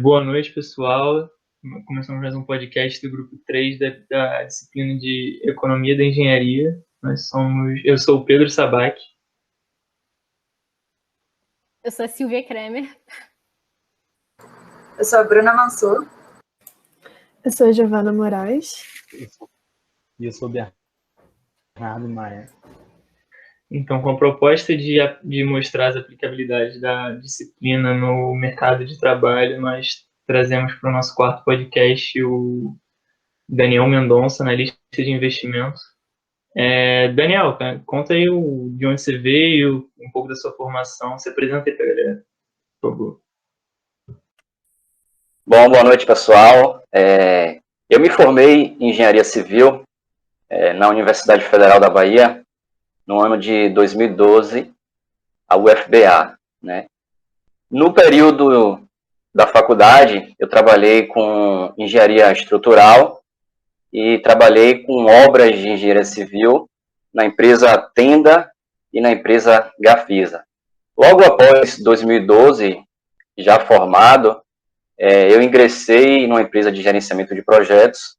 Boa noite, pessoal. Começamos mais um podcast do grupo 3 da disciplina de Economia da Engenharia. Eu sou o Pedro Sabac. Eu sou a Silvia Kremer. Eu sou a Bruna Mansur. Eu sou a Giovana Moraes. E eu sou o Bernardo Maia. Então, com a proposta de mostrar as aplicabilidades da disciplina no mercado de trabalho, nós trazemos para o nosso quarto podcast o Daniel Mendonça, analista de investimentos. Daniel, cara, conta aí de onde você veio, um pouco da sua formação. Se apresenta aí para a galera, por favor. Bom, boa noite, pessoal. Eu me formei em Engenharia Civil na Universidade Federal da Bahia no ano de 2012, a UFBA, né? No período da faculdade, eu trabalhei com engenharia estrutural e trabalhei com obras de engenharia civil na empresa Tenda e na empresa Gafisa. Logo após 2012, já formado, eu ingressei numa empresa de gerenciamento de projetos,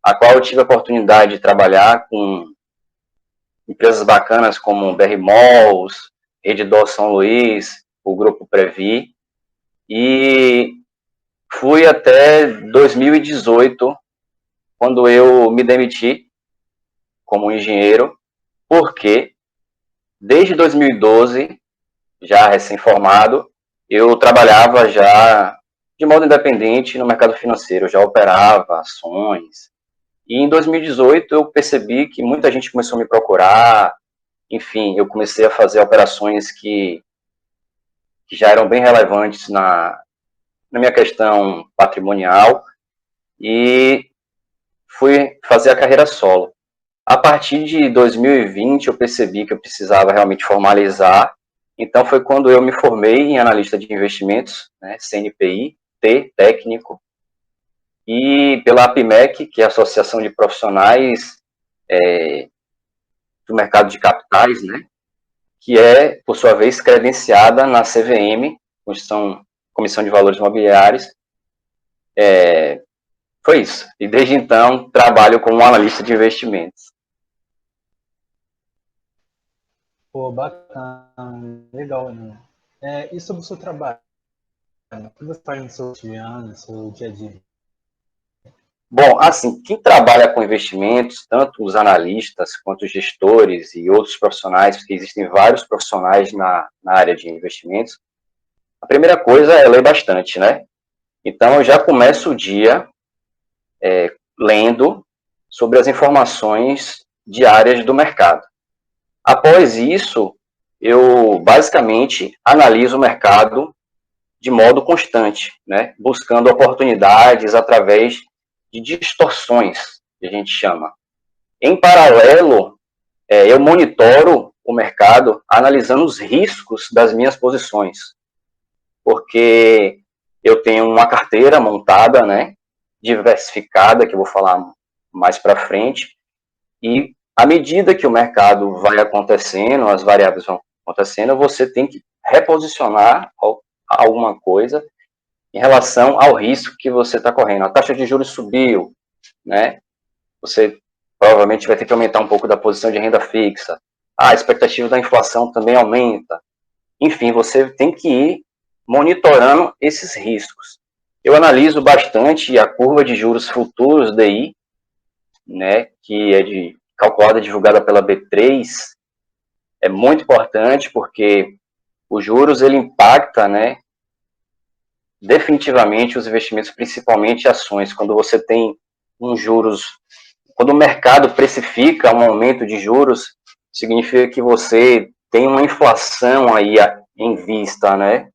a qual eu tive a oportunidade de trabalhar com empresas bacanas como BR Malls, Redditor São Luís, o Grupo Previ, e fui até 2018, quando eu me demiti como engenheiro, porque desde 2012, já recém-formado, eu trabalhava já de modo independente no mercado financeiro, eu já operava ações. E em 2018 eu percebi que muita gente começou a me procurar, enfim, eu comecei a fazer operações que já eram bem relevantes na minha questão patrimonial e fui fazer a carreira solo. A partir de 2020 eu percebi que eu precisava realmente formalizar, então foi quando eu me formei em analista de investimentos, né, CNPI, T, técnico, e pela APMEC, que é a Associação de Profissionais do Mercado de Capitais, né, que é, por sua vez, credenciada na CVM, Comissão de Valores Imobiliários. Foi isso. E desde então, trabalho como analista de investimentos. Pô, bacana, legal, né? E sobre o seu trabalho? O que você faz no seu cotidiano, no seu dia a dia? Bom, assim, quem trabalha com investimentos, tanto os analistas quanto os gestores e outros profissionais, porque existem vários profissionais na área de investimentos, a primeira coisa é ler bastante, né? Então, eu já começo o dia lendo sobre as informações diárias do mercado. Após isso, eu basicamente analiso o mercado de modo constante, né? Buscando oportunidades através de distorções, que a gente chama. Em paralelo, eu monitoro o mercado analisando os riscos das minhas posições, porque eu tenho uma carteira montada, né, diversificada, que eu vou falar mais para frente, e à medida que o mercado vai acontecendo, as variáveis vão acontecendo, você tem que reposicionar alguma coisa em relação ao risco que você está correndo. A taxa de juros subiu, né? Você provavelmente vai ter que aumentar um pouco da posição de renda fixa. A expectativa da inflação também aumenta. Enfim, você tem que ir monitorando esses riscos. Eu analiso bastante a curva de juros futuros DI, né, que é calculada e divulgada pela B3. É muito importante porque os juros ele impacta, né, definitivamente os investimentos, principalmente ações. Quando você tem quando o mercado precifica um aumento de juros, significa que você tem uma inflação aí em vista, né?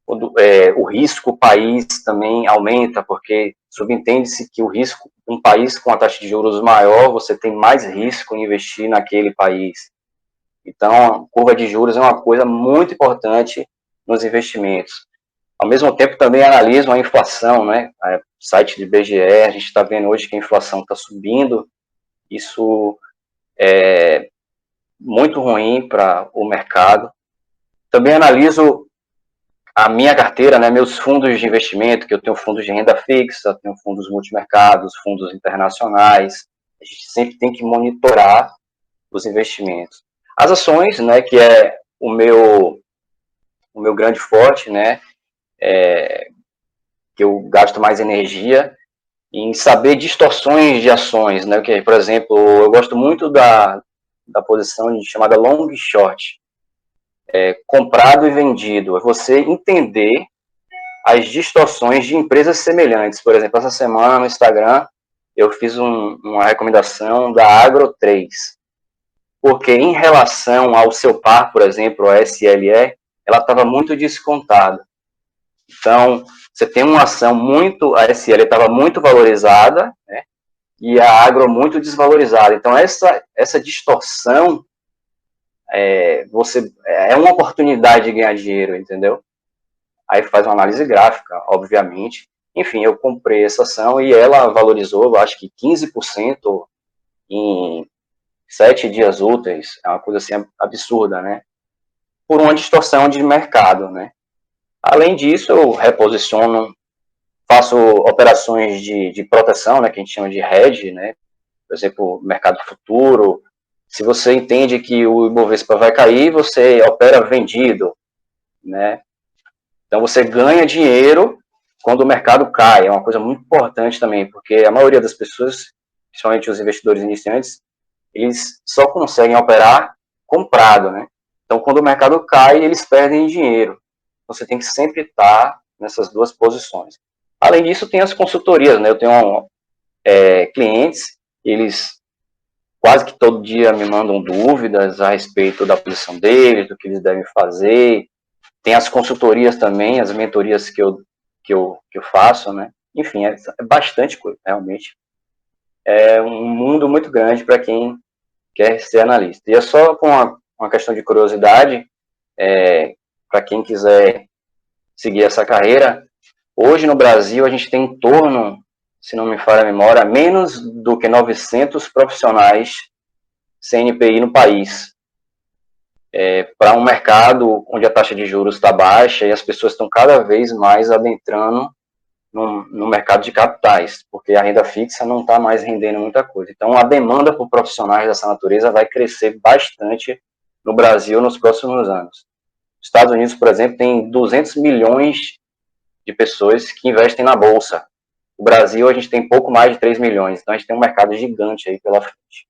O risco país também aumenta, porque subentende-se que o risco, um país com a taxa de juros maior, você tem mais risco em investir naquele país. Então, a curva de juros é uma coisa muito importante nos investimentos. Ao mesmo tempo, também analiso a inflação, né? O site de IBGE, a gente está vendo hoje que a inflação está subindo. Isso é muito ruim para o mercado. Também analiso a minha carteira, né, meus fundos de investimento, que eu tenho fundos de renda fixa, tenho fundos multimercados, fundos internacionais, a gente sempre tem que monitorar os investimentos. As ações, né, que é o meu grande forte, né, que eu gasto mais energia em saber distorções de ações, né, que, por exemplo, eu gosto muito da posição chamada long short, comprado e vendido, é você entender as distorções de empresas semelhantes. Por exemplo, essa semana no Instagram eu fiz uma recomendação da Agro 3, porque em relação ao seu par, por exemplo, a SLE, ela estava muito descontada. Então, você tem uma ação a SL estava muito valorizada, né, e a Agro muito desvalorizada. Então, essa distorção é uma oportunidade de ganhar dinheiro, entendeu? Aí faz uma análise gráfica, obviamente. Enfim, eu comprei essa ação e ela valorizou, eu acho que 15% em 7 dias úteis. É uma coisa assim absurda, né? Por uma distorção de mercado, né? Além disso, eu reposiciono, faço operações de proteção, né, que a gente chama de hedge, né? Por exemplo, mercado futuro. Se você entende que o Ibovespa vai cair, você opera vendido, né? Então, você ganha dinheiro quando o mercado cai. É uma coisa muito importante também, porque a maioria das pessoas, principalmente os investidores iniciantes, eles só conseguem operar comprado, né? Então, quando o mercado cai, eles perdem dinheiro. Você tem que sempre estar nessas duas posições. Além disso, tem as consultorias, né? Eu tenho clientes, eles quase que todo dia me mandam dúvidas a respeito da posição deles, do que eles devem fazer. Tem as consultorias também, as mentorias que eu faço, né? Enfim, é bastante coisa, realmente. É um mundo muito grande para quem quer ser analista. E é só com uma questão de curiosidade, para quem quiser seguir essa carreira, hoje no Brasil a gente tem em torno, se não me falha a memória, menos do que 900 profissionais CNPI no país. Para um mercado onde a taxa de juros está baixa e as pessoas estão cada vez mais adentrando no mercado de capitais, porque a renda fixa não está mais rendendo muita coisa. Então, a demanda por profissionais dessa natureza vai crescer bastante no Brasil nos próximos anos. Os Estados Unidos, por exemplo, tem 200 milhões de pessoas que investem na Bolsa. No Brasil, a gente tem pouco mais de 3 milhões, então a gente tem um mercado gigante aí pela frente.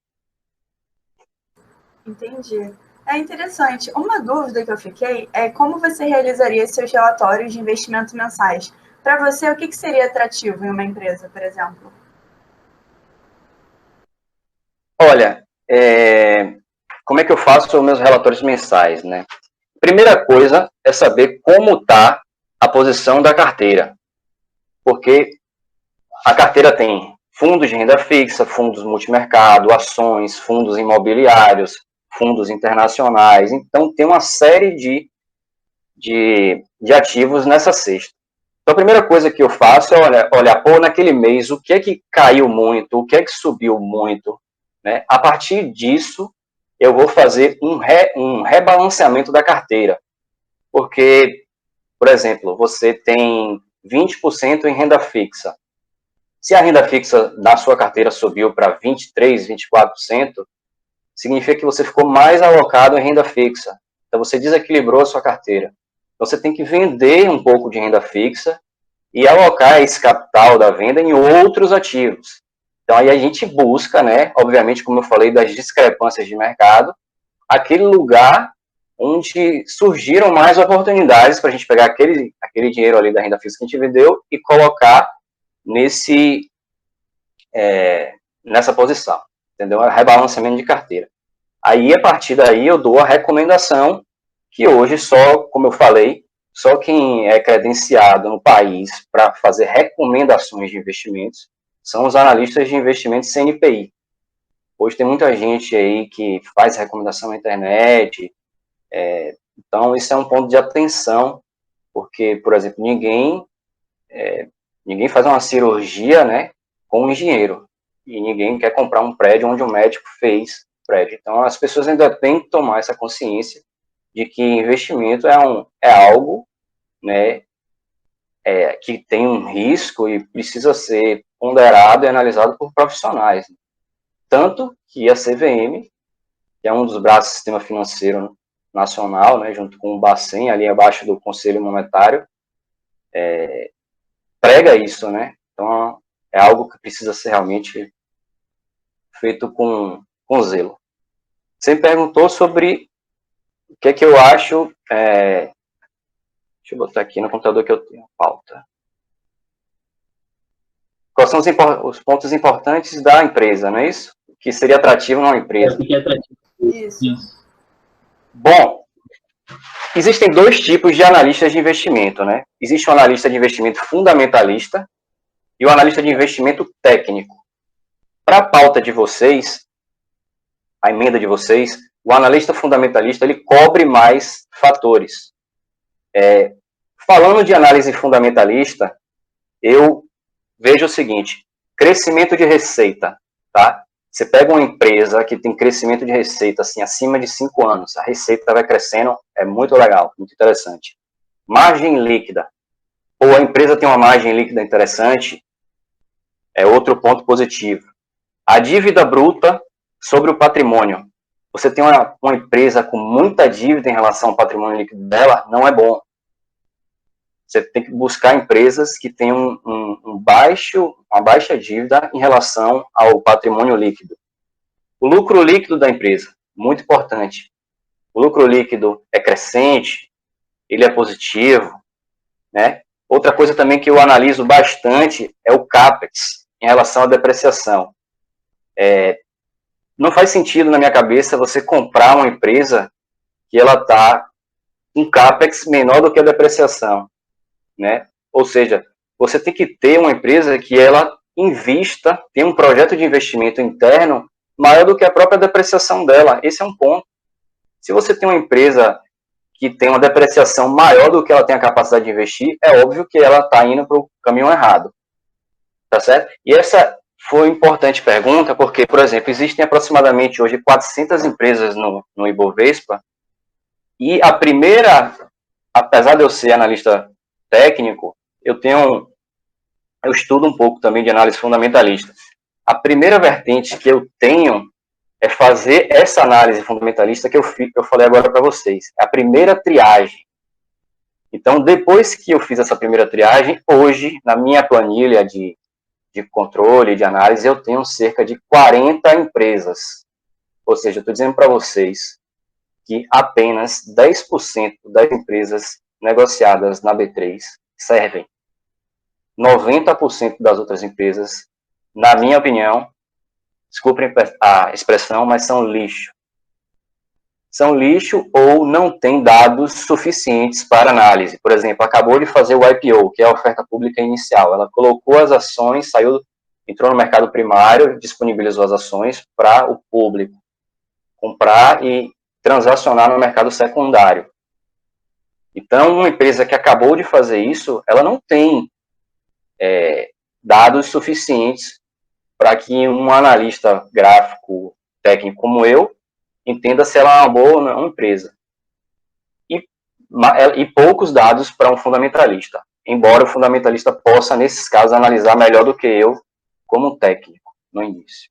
Entendi. É interessante. Uma dúvida que eu fiquei é como você realizaria seus relatórios de investimento mensais. Para você, o que seria atrativo em uma empresa, por exemplo? Olha, como é que eu faço os meus relatórios mensais, né? Primeira coisa é saber como está a posição da carteira, porque a carteira tem fundos de renda fixa, fundos multimercado, ações, fundos imobiliários, fundos internacionais, então tem uma série de ativos nessa cesta. Então, a primeira coisa que eu faço é olhar, naquele mês, o que é que caiu muito, o que é que subiu muito, né? A partir disso, eu vou fazer um rebalanceamento da carteira. Porque, por exemplo, você tem 20% em renda fixa. Se a renda fixa da sua carteira subiu para 23%, 24%, significa que você ficou mais alocado em renda fixa. Então, você desequilibrou a sua carteira. Então, você tem que vender um pouco de renda fixa e alocar esse capital da venda em outros ativos. Então, aí a gente busca, né, obviamente, como eu falei, das discrepâncias de mercado, aquele lugar onde surgiram mais oportunidades para a gente pegar aquele dinheiro ali da renda fixa que a gente vendeu e colocar nessa posição, entendeu? Rebalanceamento de carteira. Aí, a partir daí, eu dou a recomendação que hoje só, como eu falei, só quem é credenciado no país para fazer recomendações de investimentos são os analistas de investimentos CNPI. Hoje tem muita gente aí que faz recomendação na internet, então isso é um ponto de atenção, porque, por exemplo, ninguém faz uma cirurgia, né, com um engenheiro, e ninguém quer comprar um prédio onde um médico fez prédio. Então as pessoas ainda têm que tomar essa consciência de que investimento é algo né, que tem um risco e precisa ser ponderado e analisado por profissionais. Tanto que a CVM, que é um dos braços do sistema financeiro nacional, né, junto com o Bacen, ali abaixo do Conselho Monetário, prega isso, né? Então, é algo que precisa ser realmente feito com zelo. Você me perguntou sobre o que é que eu acho. Deixa eu botar aqui no computador que eu tenho a pauta. Quais são os pontos importantes da empresa, não é isso? O que seria atrativo numa empresa? O que é atrativo? Isso. Bom, existem dois tipos de analistas de investimento, né? Existe o analista de investimento fundamentalista e o analista de investimento técnico. Para a pauta de vocês, a emenda de vocês, o analista fundamentalista ele cobre mais fatores. Falando de análise fundamentalista, eu vejo o seguinte: crescimento de receita, tá? Você pega uma empresa que tem crescimento de receita assim acima de 5 anos, a receita vai crescendo, é muito legal, muito interessante. Margem líquida, ou a empresa tem uma margem líquida interessante, é outro ponto positivo. A dívida bruta sobre o patrimônio. Você tem uma empresa com muita dívida em relação ao patrimônio líquido dela, não é bom. Você tem que buscar empresas que tenham uma baixa dívida em relação ao patrimônio líquido. O lucro líquido da empresa, muito importante. O lucro líquido é crescente, ele é positivo, né? Outra coisa também que eu analiso bastante é o CAPEX, em relação à depreciação. Não faz sentido na minha cabeça você comprar uma empresa que ela está com CAPEX menor do que a depreciação, né? Ou seja, você tem que ter uma empresa que ela invista, tem um projeto de investimento interno maior do que a própria depreciação dela. Esse é um ponto. Se você tem uma empresa que tem uma depreciação maior do que ela tem a capacidade de investir, é óbvio que ela está indo para o caminho errado. Tá certo? E essa foi uma importante pergunta, porque, por exemplo, existem aproximadamente hoje 400 empresas no Ibovespa, e a primeira, apesar de eu ser analista técnico, eu estudo um pouco também de análise fundamentalista. A primeira vertente que eu tenho é fazer essa análise fundamentalista que eu falei agora para vocês. É a primeira triagem. Então, depois que eu fiz essa primeira triagem, hoje, na minha planilha de controle, de análise, eu tenho cerca de 40 empresas. Ou seja, eu estou dizendo para vocês que apenas 10% das empresas negociadas na B3 servem. 90% das outras empresas, na minha opinião, desculpem a expressão, mas são lixo. São lixo ou não têm dados suficientes para análise. Por exemplo, acabou de fazer o IPO, que é a oferta pública inicial. Ela colocou as ações, entrou no mercado primário, disponibilizou as ações para o público comprar e transacionar no mercado secundário. Então, uma empresa que acabou de fazer isso, ela não tem dados suficientes para que um analista gráfico técnico como eu entenda se ela é uma boa ou não uma empresa. E poucos dados para um fundamentalista, embora o fundamentalista possa, nesses casos, analisar melhor do que eu como técnico no início.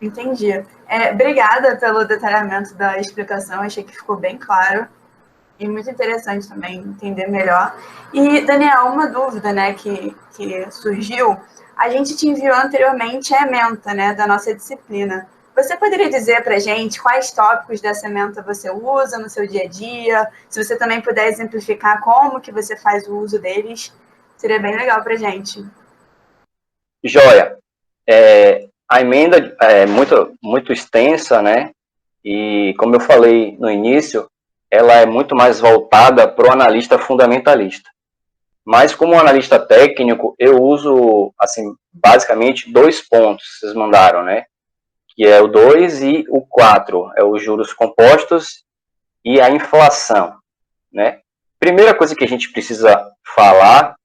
Entendi. Obrigada pelo detalhamento da explicação, achei que ficou bem claro e muito interessante também entender melhor. E, Daniel, uma dúvida, né, que surgiu, a gente te enviou anteriormente a ementa, né, da nossa disciplina. Você poderia dizer para a gente quais tópicos dessa ementa você usa no seu dia a dia? Se você também puder exemplificar como que você faz o uso deles, seria bem legal para a gente. Joia. A emenda é muito extensa, né? E, como eu falei no início, ela é muito mais voltada para o analista fundamentalista. Mas, como analista técnico, eu uso, assim, basicamente 2 pontos que vocês mandaram, né? Que é o 2 e o 4, é os juros compostos e a inflação, né? Primeira coisa que a gente precisa falar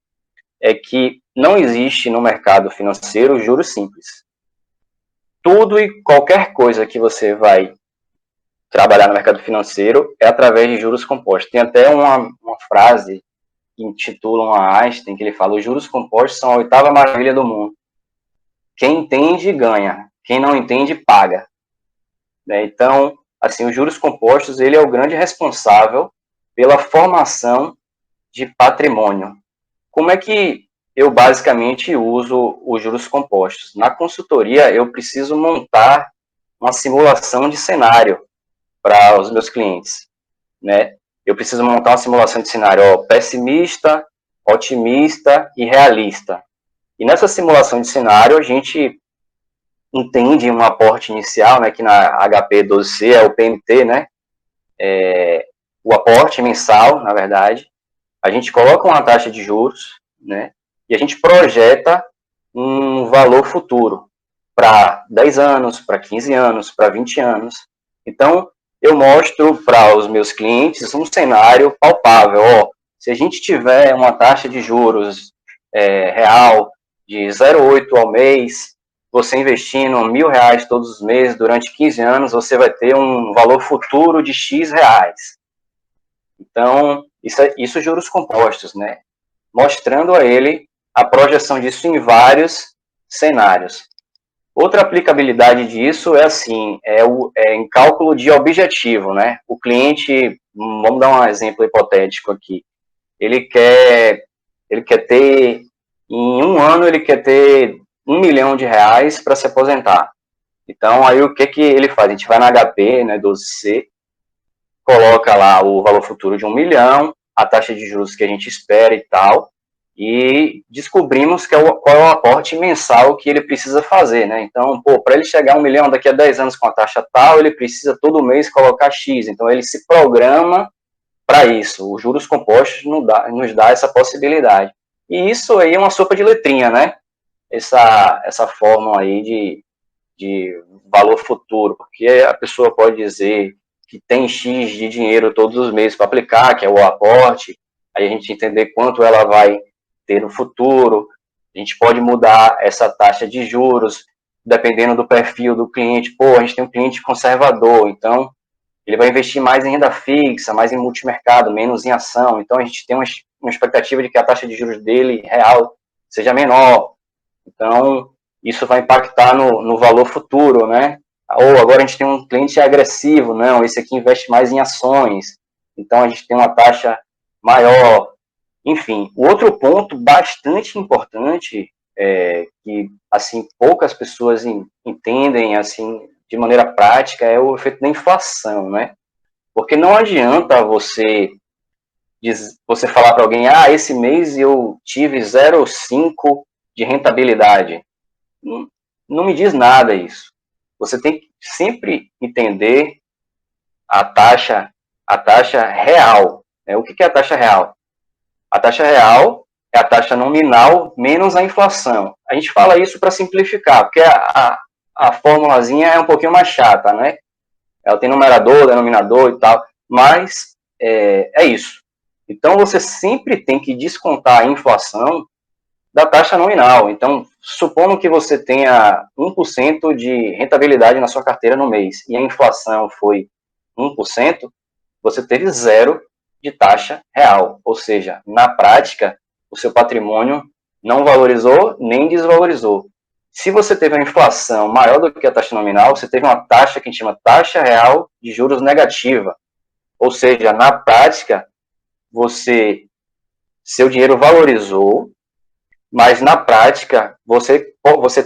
é que não existe no mercado financeiro juros simples. Tudo e qualquer coisa que você vai trabalhar no mercado financeiro é através de juros compostos. Tem até uma frase que intitulam a Einstein, que ele fala: os juros compostos são a 8ª maravilha do mundo. Quem entende, ganha. Quem não entende, paga. Né? Então, assim, os juros compostos, ele é o grande responsável pela formação de patrimônio. Como é que eu basicamente uso os juros compostos? Na consultoria, eu preciso montar uma simulação de cenário para os meus clientes, né? Eu preciso montar uma simulação de cenário pessimista, otimista e realista. E nessa simulação de cenário, a gente entende um aporte inicial, né, que na HP12C é o PMT, né? O aporte mensal, na verdade. A gente coloca uma taxa de juros, né? E a gente projeta um valor futuro para 10 anos, para 15 anos, para 20 anos. Então, eu mostro para os meus clientes um cenário palpável. Se a gente tiver uma taxa de juros real de 0,8 ao mês, você investindo R$1.000 todos os meses durante 15 anos, você vai ter um valor futuro de X reais. Então, isso é juros compostos, né? Mostrando a ele a projeção disso em vários cenários. Outra aplicabilidade disso é assim, em cálculo de objetivo, né? O cliente, vamos dar um exemplo hipotético aqui, ele quer ter, em um ano ele quer ter R$1 milhão para se aposentar. Então, aí o que ele faz? A gente vai na HP, né, 12C, coloca lá o valor futuro de 1 milhão, a taxa de juros que a gente espera e tal, e descobrimos qual é o aporte mensal que ele precisa fazer, né? Então, para ele chegar a 1 milhão daqui a 10 anos com a taxa tal, ele precisa todo mês colocar X. Então, ele se programa para isso. Os juros compostos nos dá essa possibilidade. E isso aí é uma sopa de letrinha, né? Essa fórmula aí de valor futuro, porque a pessoa pode dizer que tem X de dinheiro todos os meses para aplicar, que é o aporte, aí a gente entender quanto ela vai ter no futuro. A gente pode mudar essa taxa de juros dependendo do perfil do cliente. A gente tem um cliente conservador, então ele vai investir mais em renda fixa, mais em multimercado, menos em ação. Então a gente tem uma expectativa de que a taxa de juros dele real seja menor. Então isso vai impactar no valor futuro, né? Ou agora a gente tem um cliente agressivo, não, esse aqui investe mais em ações, então a gente tem uma taxa maior. Enfim, o outro ponto bastante importante, que assim poucas pessoas entendem assim de maneira prática, é o efeito da inflação, né? Porque não adianta você falar para alguém: esse mês eu tive 0,5 de rentabilidade. Não me diz nada isso. Você tem que sempre entender a taxa real. O que é a taxa real? A taxa real é a taxa nominal menos a inflação. A gente fala isso para simplificar, porque a formulazinha é um pouquinho mais chata, né? Ela tem numerador, denominador e tal, mas é isso. Então, você sempre tem que descontar a inflação da taxa nominal. Então, supondo que você tenha 1% de rentabilidade na sua carteira no mês e a inflação foi 1%, você teve 0 de taxa real. Ou seja, na prática, o seu patrimônio não valorizou nem desvalorizou. Se você teve uma inflação maior do que a taxa nominal, você teve uma taxa que a gente chama taxa real de juros negativa. Ou seja, na prática, seu dinheiro valorizou, mas na prática você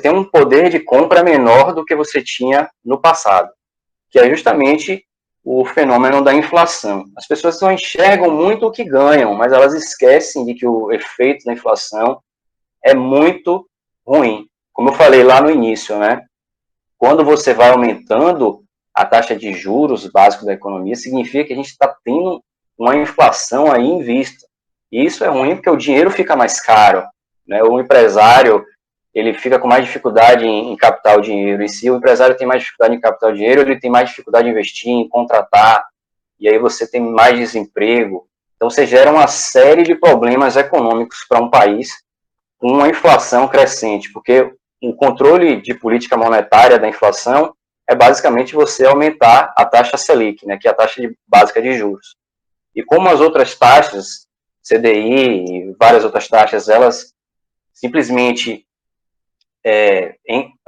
tem um poder de compra menor do que você tinha no passado, que é justamente o fenômeno da inflação. As pessoas só enxergam muito o que ganham, mas elas esquecem de que o efeito da inflação é muito ruim. Como eu falei lá no início, né? Quando você vai aumentando a taxa de juros básico da economia, significa que a gente está tendo uma inflação aí em vista. E isso é ruim porque o dinheiro fica mais caro, né? O empresário, ele fica com mais dificuldade em captar o dinheiro. E se o empresário tem mais dificuldade em captar o dinheiro, ele tem mais dificuldade em investir, em contratar. E aí você tem mais desemprego. Então você gera uma série de problemas econômicos para um país com uma inflação crescente, porque o controle de política monetária da inflação é basicamente você aumentar a taxa Selic, né, que é a taxa básica de juros. E como as outras taxas, CDI e várias outras taxas, elas simplesmente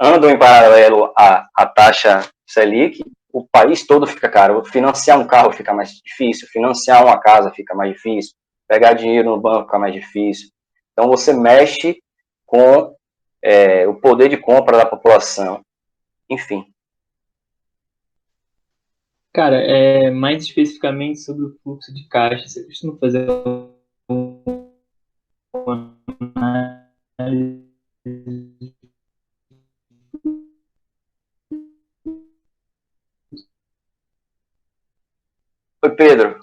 andam em paralelo à taxa Selic, o país todo fica caro. Financiar um carro fica mais difícil, financiar uma casa fica mais difícil, pegar dinheiro no banco fica mais difícil. Então, você mexe com o poder de compra da população. Enfim. Cara, mais especificamente sobre o fluxo de caixa, você costuma fazer uma análise? Oi, Pedro.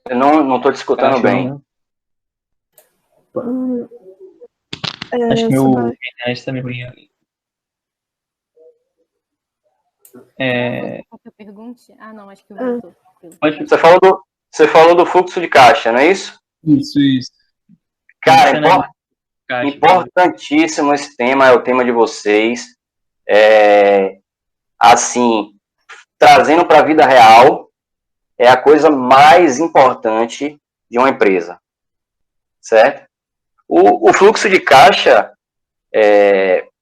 Eu não estou te escutando Acho bem. não. Hum, Acho que meu sobre- internet está me ruim. Qual que eu pergunte? Ah, não, acho que voltou. Pode... Você falou do fluxo de caixa, não é isso? Isso. Cara, Caixa, importantíssimo esse tema, é o tema de vocês. Assim, trazendo para a vida real, é a coisa mais importante de uma empresa, certo? O fluxo de caixa,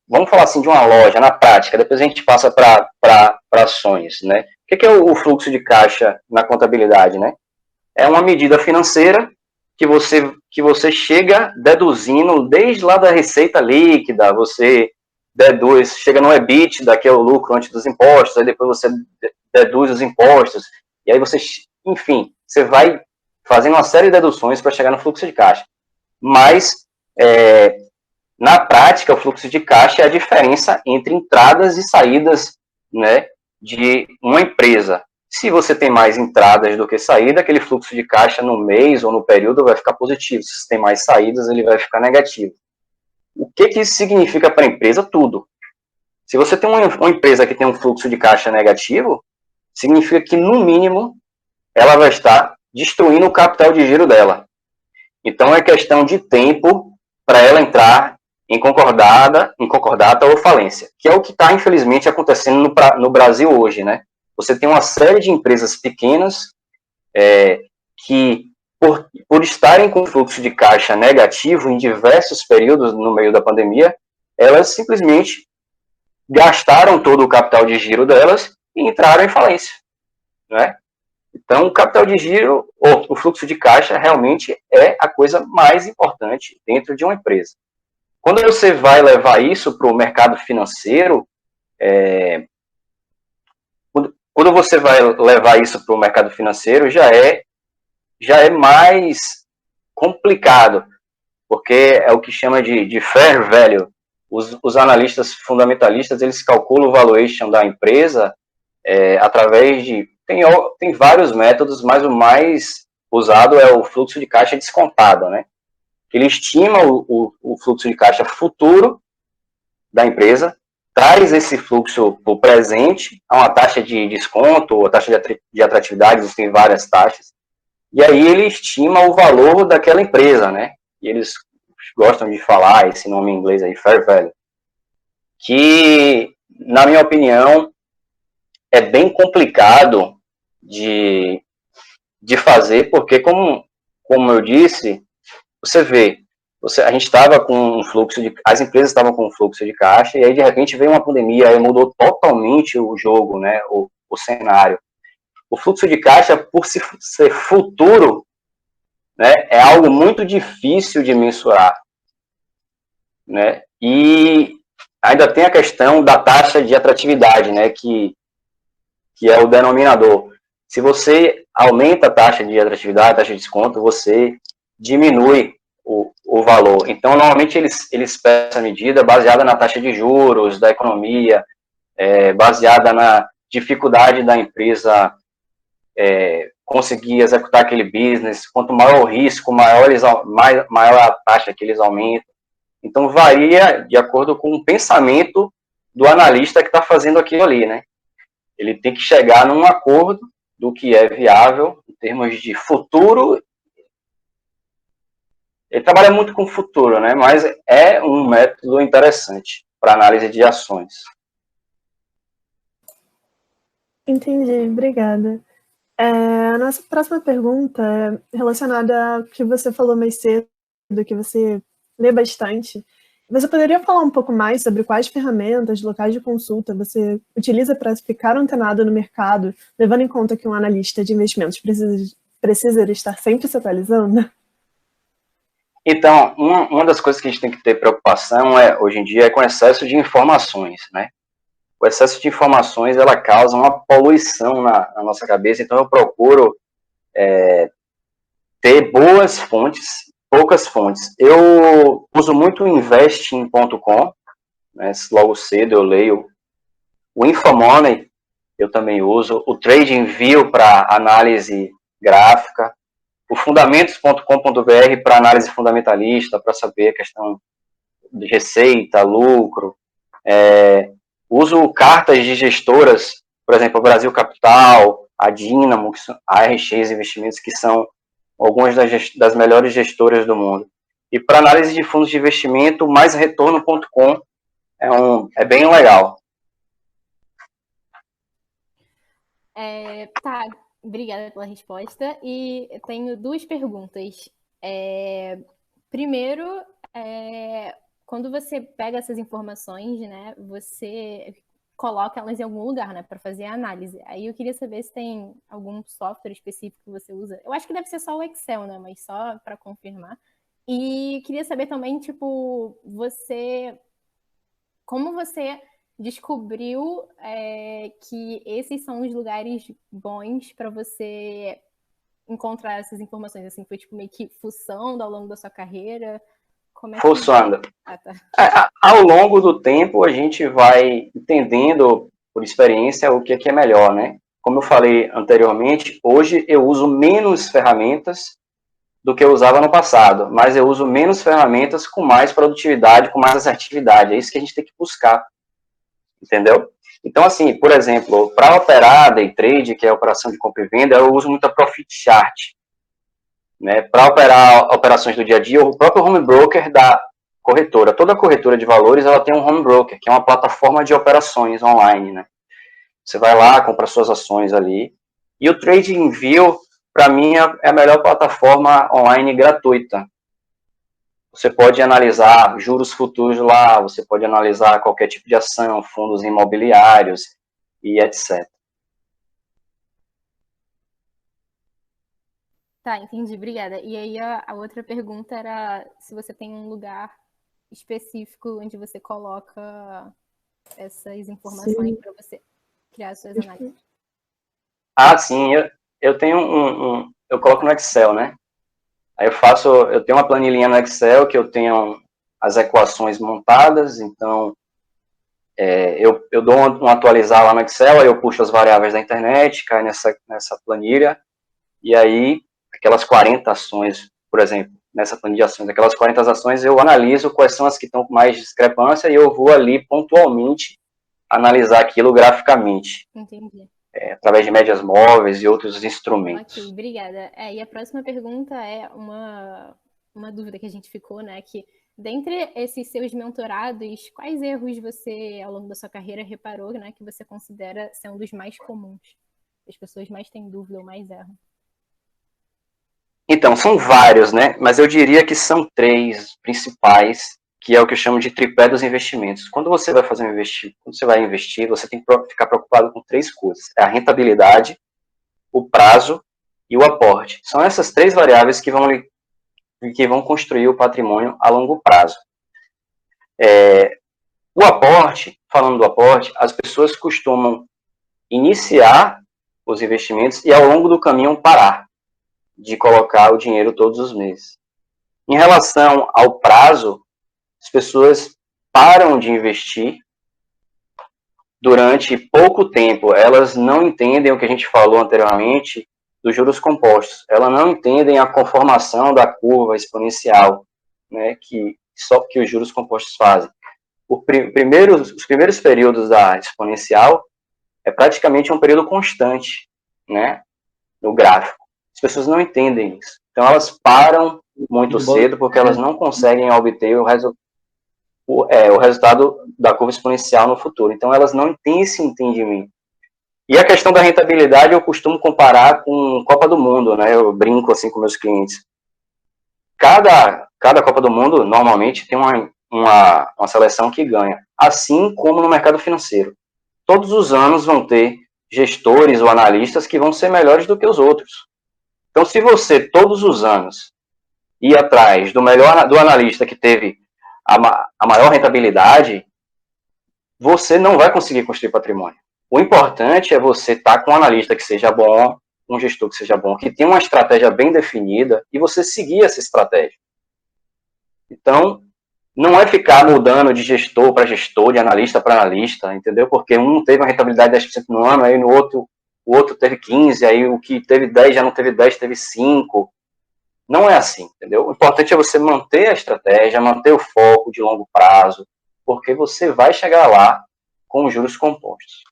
vamos falar assim de uma loja, na prática, depois a gente passa para ações, né? O que é o fluxo de caixa na contabilidade, né? É uma medida financeira que você chega deduzindo desde lá da receita líquida, você deduz, chega no EBITDA, que é o lucro antes dos impostos, aí depois você deduz os impostos, e aí você, enfim, você vai fazendo uma série de deduções para chegar no fluxo de caixa. Mas, na prática, o fluxo de caixa é a diferença entre entradas e saídas, né, de uma empresa. Se você tem mais entradas do que saída, aquele fluxo de caixa no mês ou no período vai ficar positivo. Se você tem mais saídas, ele vai ficar negativo. O que isso significa para a empresa? Tudo. Se você tem uma empresa que tem um fluxo de caixa negativo, significa que, no mínimo, ela vai estar destruindo o capital de giro dela. Então, é questão de tempo para ela entrar em concordata ou falência, que é o que está, infelizmente, acontecendo no Brasil hoje, né? Você tem uma série de empresas pequenas que, por estarem com fluxo de caixa negativo em diversos períodos no meio da pandemia, elas simplesmente gastaram todo o capital de giro delas e entraram em falência, né? Então, o capital de giro, ou o fluxo de caixa, realmente é a coisa mais importante dentro de uma empresa. Quando você vai levar isso para o mercado financeiro, quando você vai levar isso para o mercado financeiro, já é mais complicado, porque é o que chama de fair value. Os analistas fundamentalistas, eles calculam o valuation da empresa através de... Tem vários métodos, mas o mais usado é o fluxo de caixa descontado, né? Ele estima o fluxo de caixa futuro da empresa, traz esse fluxo para o presente, a uma taxa de desconto, ou taxa de atratividade, existem várias taxas, e aí ele estima o valor daquela empresa, né? E eles gostam de falar esse nome em inglês aí, fair value, que, na minha opinião, é bem complicado de fazer, porque, como eu disse, você vê, a gente estava com um fluxo as empresas estavam com um fluxo de caixa, e aí de repente veio uma pandemia, aí mudou totalmente o jogo, né, o cenário. O fluxo de caixa, por ser futuro, né, é algo muito difícil de mensurar, né, e ainda tem a questão da taxa de atratividade, né, que é o denominador. Se você aumenta a taxa de atratividade, a taxa de desconto, você diminui o valor. Então, normalmente, eles pegam essa medida baseada na taxa de juros da economia, baseada na dificuldade da empresa conseguir executar aquele business. Quanto maior o risco, maior a taxa que eles aumentam. Então, varia de acordo com o pensamento do analista que está fazendo aquilo ali, né? Ele tem que chegar num acordo do que é viável em termos de futuro Ele trabalha muito com o futuro, né? Mas é um método interessante para análise de ações. Entendi, obrigada. A nossa próxima pergunta é relacionada ao que você falou mais cedo, que você lê bastante. Você poderia falar um pouco mais sobre quais ferramentas, locais de consulta você utiliza para ficar antenado no mercado, levando em conta que um analista de investimentos precisa estar sempre se atualizando? Então, uma das coisas que a gente tem que ter preocupação hoje em dia é com o excesso de informações, né? O excesso de informações, ela causa uma poluição na nossa cabeça, então eu procuro ter boas fontes, poucas fontes. Eu uso muito o investing.com, né? Logo cedo eu leio o Infomoney, eu também uso, o TradingView para análise gráfica, o fundamentos.com.br para análise fundamentalista, para saber a questão de receita, lucro. Uso cartas de gestoras, por exemplo, o Brasil Capital, a Dynamo, a RX Investimentos, que são algumas das melhores gestoras do mundo. E para análise de fundos de investimento, maisretorno.com é bem legal. Tá, obrigada pela resposta. E eu tenho duas perguntas. Primeiro, quando você pega essas informações, né, você coloca elas em algum lugar, né, para fazer a análise. Aí eu queria saber se tem algum software específico que você usa. Eu acho que deve ser só o Excel, né, mas só para confirmar. E queria saber também, tipo, como você descobriu que esses são os lugares bons para você encontrar essas informações? Assim, foi tipo meio que fuçando ao longo da sua carreira? Como é que... Fuçando. Tá. Ao longo do tempo, a gente vai entendendo, por experiência, o que é melhor, né? Como eu falei anteriormente, hoje eu uso menos ferramentas do que eu usava no passado, mas eu uso menos ferramentas com mais produtividade, com mais assertividade. É isso que a gente tem que buscar, entendeu? Então, assim, por exemplo, para operar day trade, que é a operação de compra e venda, eu uso muito a Profit Chart, né? Para operar operações do dia a dia, o próprio home broker da corretora. Toda corretora de valores, ela tem um home broker, que é uma plataforma de operações online, né? Você vai lá, compra suas ações ali. E o TradingView, para mim, é a melhor plataforma online gratuita. Você pode analisar juros futuros lá, você pode analisar qualquer tipo de ação, fundos imobiliários e etc. Tá, entendi, obrigada. E aí a outra pergunta era se você tem um lugar específico onde você coloca essas informações para você criar suas análises. Ah, sim, eu tenho eu coloco no Excel, né? Aí eu tenho uma planilhinha no Excel que eu tenho as equações montadas, então eu dou um atualizar lá no Excel, aí eu puxo as variáveis da internet, cai nessa planilha, e aí aquelas 40 ações, por exemplo, nessa planilha de ações, aquelas 40 ações eu analiso quais são as que estão com mais discrepância e eu vou ali pontualmente analisar aquilo graficamente. Entendi. Através de médias móveis e outros instrumentos. Ok, obrigada. E a próxima pergunta é uma dúvida que a gente ficou, né? Que dentre esses seus mentorados, quais erros você, ao longo da sua carreira, reparou, né? Que você considera ser um dos mais comuns? As pessoas mais têm dúvida ou mais erram? Então, são vários, né? Mas eu diria que são 3 principais, que é o que eu chamo de tripé dos investimentos. Quando você vai investir, você tem que ficar preocupado com 3 coisas. É a rentabilidade, o prazo e o aporte. São essas 3 variáveis que vão construir o patrimônio a longo prazo. O aporte, falando do aporte, as pessoas costumam iniciar os investimentos e ao longo do caminho parar de colocar o dinheiro todos os meses. Em relação ao prazo, as pessoas param de investir durante pouco tempo. Elas não entendem o que a gente falou anteriormente dos juros compostos. Elas não entendem a conformação da curva exponencial, né, que os juros compostos fazem. Os primeiros períodos da exponencial é praticamente um período constante, né, no gráfico. As pessoas não entendem isso. Então, elas param muito cedo, porque elas não conseguem obter o resultado da curva exponencial no futuro. Então, elas não têm esse entendimento. E a questão da rentabilidade eu costumo comparar com Copa do Mundo, né? Eu brinco assim com meus clientes. Cada Copa do Mundo, normalmente, tem uma seleção que ganha. Assim como no mercado financeiro. Todos os anos vão ter gestores ou analistas que vão ser melhores do que os outros. Então, se você, todos os anos, ir atrás do analista que teve a maior rentabilidade, você não vai conseguir construir patrimônio. O importante é você estar com um analista que seja bom, um gestor que seja bom, que tenha uma estratégia bem definida e você seguir essa estratégia. Então, não é ficar mudando de gestor para gestor, de analista para analista, entendeu? Porque um teve uma rentabilidade de 10% no ano, aí no outro, o outro teve 15%, aí o que teve 10% já não teve 10%, teve 5%. Não é assim, entendeu? O importante é você manter a estratégia, manter o foco de longo prazo, porque você vai chegar lá com os juros compostos.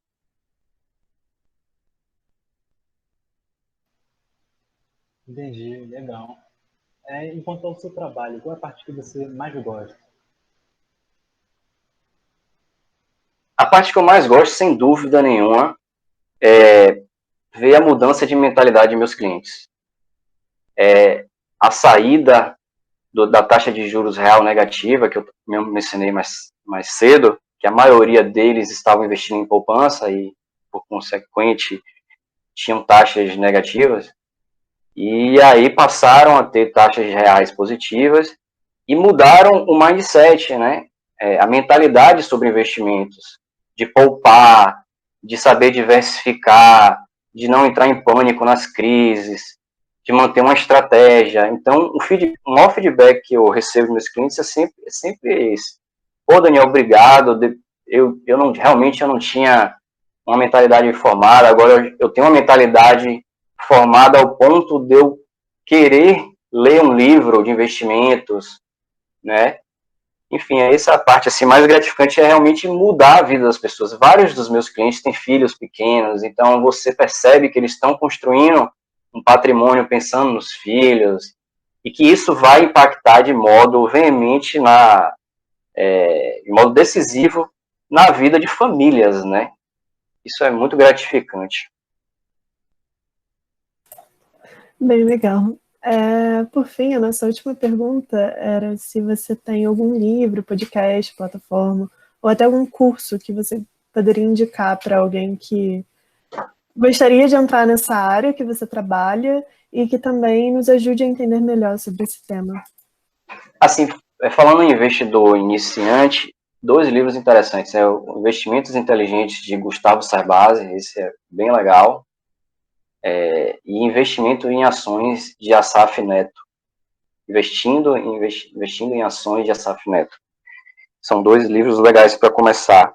Entendi, legal. Enquanto ao seu trabalho, qual é a parte que você mais gosta? A parte que eu mais gosto, sem dúvida nenhuma, é ver a mudança de mentalidade de meus clientes. A saída da taxa de juros real negativa, que eu mencionei mais cedo, que a maioria deles estavam investindo em poupança e, por consequente, tinham taxas negativas, e aí passaram a ter taxas reais positivas e mudaram o mindset, né? A mentalidade sobre investimentos, de poupar, de saber diversificar, de não entrar em pânico nas crises, de manter uma estratégia. Então, o maior feedback que eu recebo dos meus clientes é sempre esse. Pô, Daniel, obrigado. Realmente eu não tinha uma mentalidade formada, agora eu tenho uma mentalidade formada ao ponto de eu querer ler um livro de investimentos, né? Enfim, essa parte assim, mais gratificante é realmente mudar a vida das pessoas. Vários dos meus clientes têm filhos pequenos, então você percebe que eles estão construindo um patrimônio pensando nos filhos, e que isso vai impactar de modo veemente, de modo decisivo, na vida de famílias, né? Isso é muito gratificante. Bem legal. Por fim, a nossa última pergunta era se você tem algum livro, podcast, plataforma, ou até algum curso que você poderia indicar para alguém que gostaria de entrar nessa área que você trabalha e que também nos ajude a entender melhor sobre esse tema. Assim, falando em investidor iniciante, 2 livros interessantes. O Investimentos Inteligentes, de Gustavo Cerbasi, esse é bem legal. E Investimento em Ações, de Assaf Neto. Investindo em Ações, de Assaf Neto. São 2 livros legais para começar.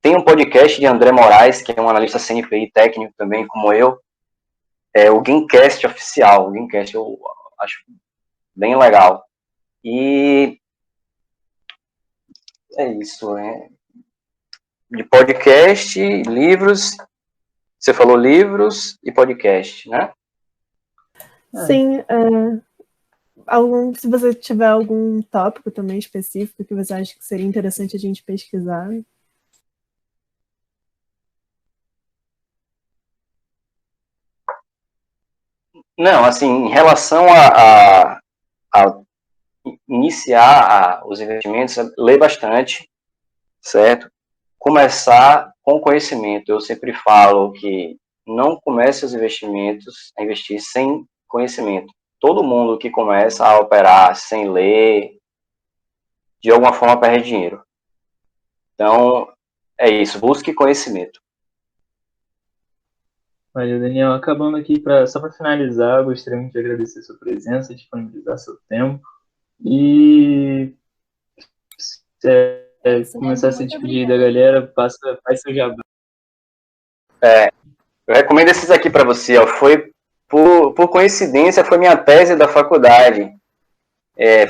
Tem um podcast de André Moraes, que é um analista CNPI técnico também, como eu. O Gamecast Oficial. O Gamecast eu acho bem legal. E é isso, né? De podcast, livros. Você falou livros e podcast, né? Sim. Se você tiver algum tópico também específico que você acha que seria interessante a gente pesquisar. Não, assim, em relação a iniciar os investimentos, ler bastante, certo? Começar com conhecimento. Eu sempre falo que não comece os investimentos a investir sem conhecimento. Todo mundo que começa a operar sem ler, de alguma forma perde dinheiro. Então, é isso, busque conhecimento. Olha, Daniel, acabando aqui, só para finalizar, gostaria muito de agradecer a sua presença, disponibilizar seu tempo e começar a se despedir da galera, faz seu jabá. Eu recomendo esses aqui para você. Foi, por coincidência, foi minha tese da faculdade.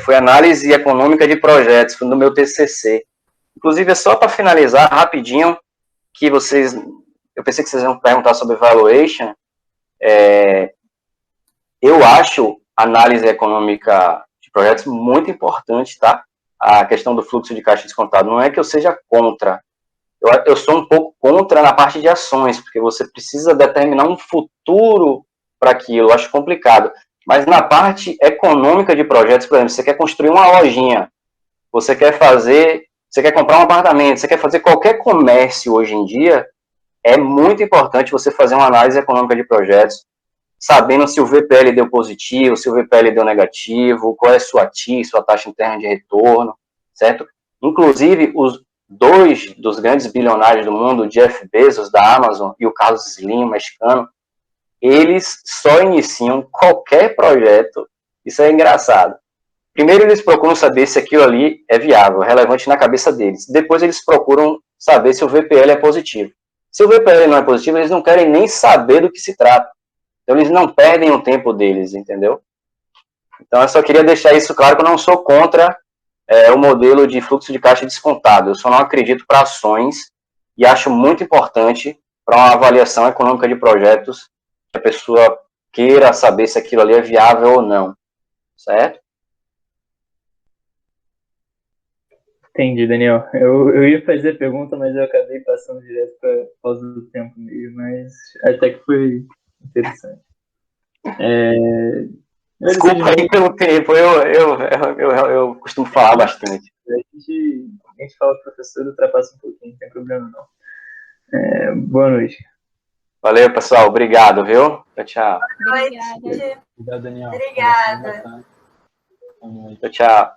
Foi análise econômica de projetos, foi no meu TCC. Inclusive, é só para finalizar rapidinho, que eu pensei que vocês iam perguntar sobre valuation. Eu acho análise econômica de projetos muito importante, tá? A questão do fluxo de caixa descontado. Não é que eu seja contra. Eu sou um pouco contra na parte de ações, porque você precisa determinar um futuro para aquilo. Eu acho complicado. Mas na parte econômica de projetos, por exemplo, você quer construir uma lojinha, você quer comprar um apartamento, você quer fazer qualquer comércio hoje em dia, é muito importante você fazer uma análise econômica de projetos, sabendo se o VPL deu positivo, se o VPL deu negativo, qual é a sua TI, sua taxa interna de retorno, certo? Inclusive, os 2 dos grandes bilionários do mundo, o Jeff Bezos, da Amazon, e o Carlos Slim, mexicano, eles só iniciam qualquer projeto, isso é engraçado. Primeiro eles procuram saber se aquilo ali é viável, relevante na cabeça deles. Depois eles procuram saber se o VPL é positivo. Se o VPL não é positivo, eles não querem nem saber do que se trata. Então eles não perdem o tempo deles, entendeu? Então eu só queria deixar isso claro, que eu não sou contra o modelo de fluxo de caixa descontado. Eu só não acredito para ações e acho muito importante para uma avaliação econômica de projetos que a pessoa queira saber se aquilo ali é viável ou não, certo? Entendi, Daniel. Eu ia fazer a pergunta, mas eu acabei passando direto por causa do tempo mesmo, mas até que foi interessante. Desculpa aí pelo tempo, eu costumo falar bastante. A gente fala professor, ultrapassa um pouquinho, não tem problema não. Boa noite. Valeu, pessoal. Obrigado, viu? Tchau. Obrigada. Obrigado, Daniel. Obrigada. Boa noite. Tchau.